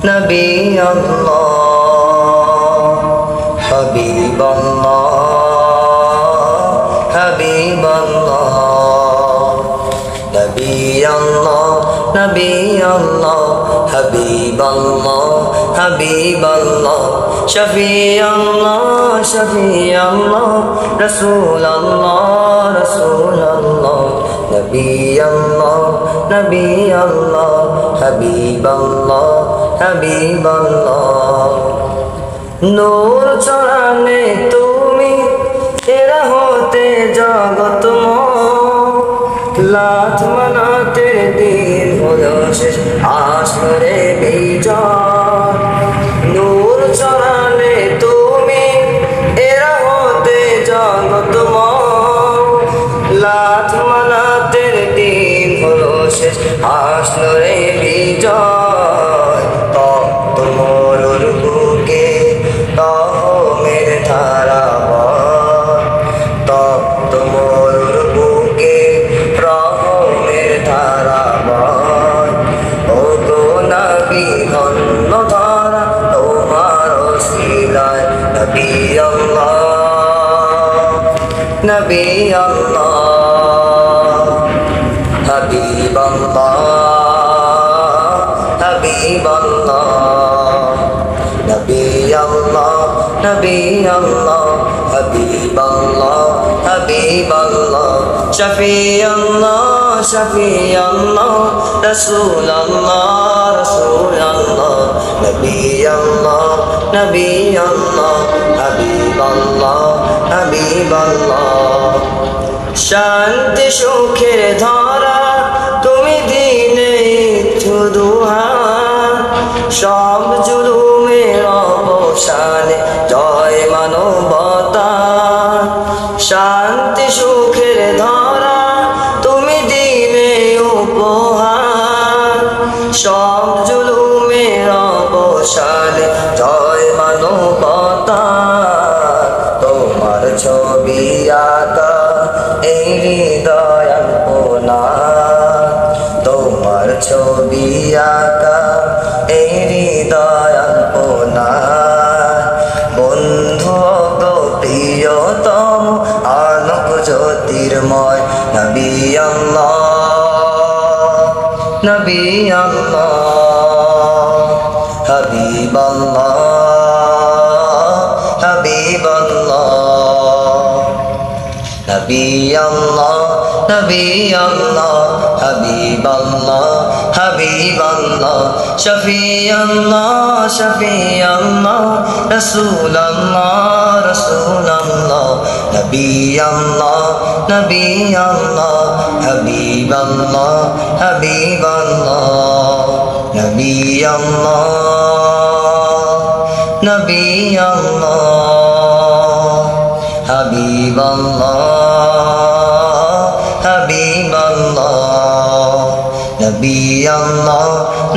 নবী আল্লাহ হাবিব আল্লাহ হাবিব আল্লাহ নবী আল্লাহ নবী আল্লাহ হাবিব আল্লাহ হাবিব আল্লাহ শফি আল্লাহ শফি আল্লাহ রাসূল আল্লাহ রাসূল আল্লাহ নবী আল্লাহ নবী আল্লাহ হাবিব আল্লাহ হাবিব আল্লাহ নূর ছড়ানে তুমি তেরা হতে জগতময় লাথ মানাতে দিন হলো শেষ আসরে বিজয় নূর ছড়ানে তুমি এরা হতে জগতময় লাথ মানাতে দিন হলো শেষ আসরে বিজয় তপ্ত মরুর বুকে তহমের ধারা বয় তপ্ত মরুর বুকে রহমের ধারা বয় ও গো নবী ধন্য ধারা তোমার ওসিলায় নবী আল্লাহ নবী আল্লাহ হাবিব আল্লাহ হাবিব আল্লাহ নবী আল্লাহ নবী আল্লাহ হাবিব আল্লাহ হাবিব আল্লাহ শফি আল্লাহ শফি আল্লাহ রাসূল আল্লাহ রাসূল আল্লাহ নবী আল্লাহ নবী আল্লাহ হাবিব আল্লাহ হাবিব আল্লাহ শান্তি সুখের ধারা তুমি দিনে দুহার সব জুলুমের অবসানে জয় মানবতা শান্তি সুখের ধারা তুমি দিনে উপহার সব জুলুমের অবসানে জয় মানবতা তোমার ছবি আঁকা এই হৃদয় আলপনা তোমার ছবি আঁকা এই হৃদয় আলপনা বন্ধু গো প্রিয়তম আলোক জ্যোতির্ময় নবী আল্লাহ নবী আল্লাহ হাবিব আল্লাহ হাবিব আল্লাহ নবী আল্লাহ নবী আল্লাহ হাবিব আল্লাহ হাবিব আল্লাহ শফি আল্লাহ শফি আল্লাহ রাসূল আল্লাহ রাসূল আল্লাহ নবী আল্লাহ নবী আল্লাহ হাবিব আল্লাহ হাবিব আল্লাহ নবী আল্লাহ নবী আল্লাহ হাবিব আল্লাহ হাবিব আল্লাহ নবী আল্লাহ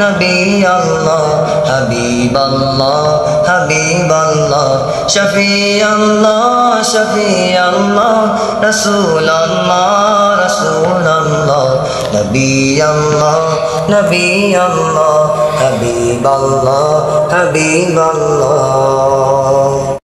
নবী আল্লাহ হাবিব আল্লাহ হাবিব আল্লাহ শফি আল্লাহ শফি আল্লাহ রাসূল আল্লাহ রাসূল আল্লাহ নবী আল্লাহ নবী আল্লাহ হাবিব আল্লাহ হাবিব আল্লাহ।